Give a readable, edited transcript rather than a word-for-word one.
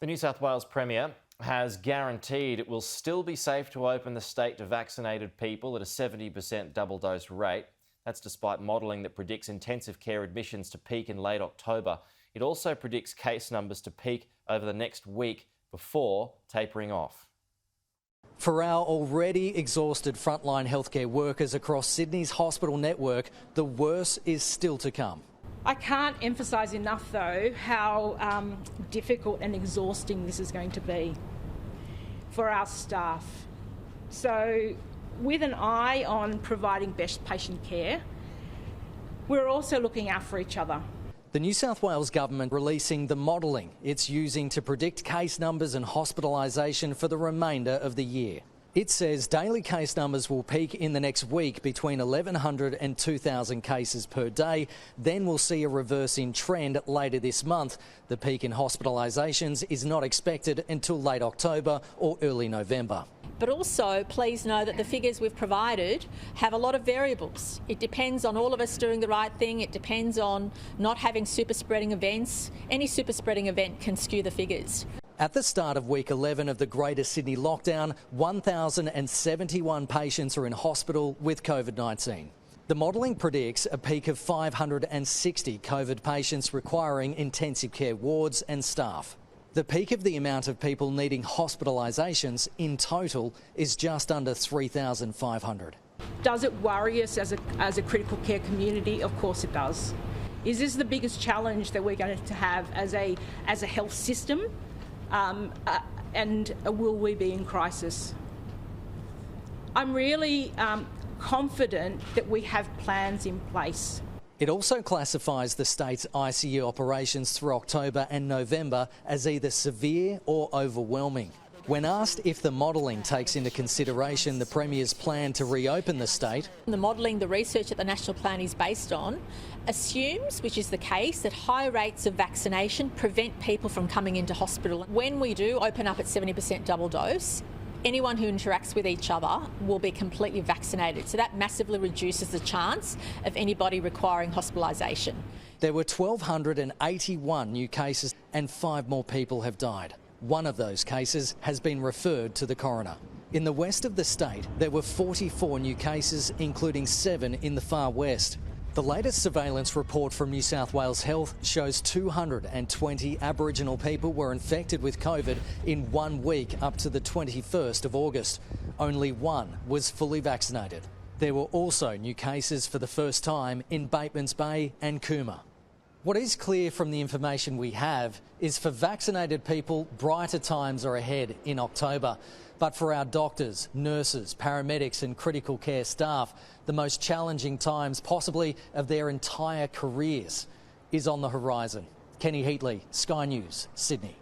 The New South Wales Premier has guaranteed it will still be safe to open the state to vaccinated people at a 70% double dose rate. That's despite modelling that predicts intensive care admissions to peak in late October. It also predicts case numbers to peak over the next week before tapering off. For our already exhausted frontline healthcare workers across Sydney's hospital network, the worst is still to come. I can't emphasise enough, though, how difficult and exhausting this is going to be for our staff. So, with an eye on providing best patient care, we're also looking out for each other. The New South Wales Government releasing the modelling it's using to predict case numbers and hospitalisation for the remainder of the year. It says daily case numbers will peak in the next week between 1,100 and 2,000 cases per day. Then we'll see a reverse in trend later this month. The peak in hospitalisations is not expected until late October or early November. But also, please know that the figures we've provided have a lot of variables. It depends on all of us doing the right thing. It depends on not having super spreading events. Any super spreading event can skew the figures. At the start of week 11 of the Greater Sydney lockdown, 1,071 patients are in hospital with COVID-19. The modelling predicts a peak of 560 COVID patients requiring intensive care wards and staff. The peak of the amount of people needing hospitalisations in total is just under 3,500. Does it worry us as a critical care community? Of course it does. Is this the biggest challenge that we're going to have as a health system? And will we be in crisis? I'm really confident that we have plans in place. It also classifies the state's ICU operations through October and November as either severe or overwhelming. When asked if the modelling takes into consideration the Premier's plan to reopen the state, the modelling, the research that the National Plan is based on, assumes, which is the case, that high rates of vaccination prevent people from coming into hospital. When we do open up at 70% double dose, anyone who interacts with each other will be completely vaccinated. So that massively reduces the chance of anybody requiring hospitalisation. There were 1,281 new cases and 5 more people have died. One of those cases has been referred to the coroner. In the west of the state, there were 44 new cases, including 7 in the far west. The latest surveillance report from New South Wales Health shows 220 Aboriginal people were infected with COVID in 1 week up to the 21st of August. Only 1 was fully vaccinated. There were also new cases for the first time in Batemans Bay and Cooma. What is clear from the information we have is for vaccinated people, brighter times are ahead in October. But for our doctors, nurses, paramedics and critical care staff, the most challenging times possibly of their entire careers is on the horizon. Kenny Heatley, Sky News, Sydney.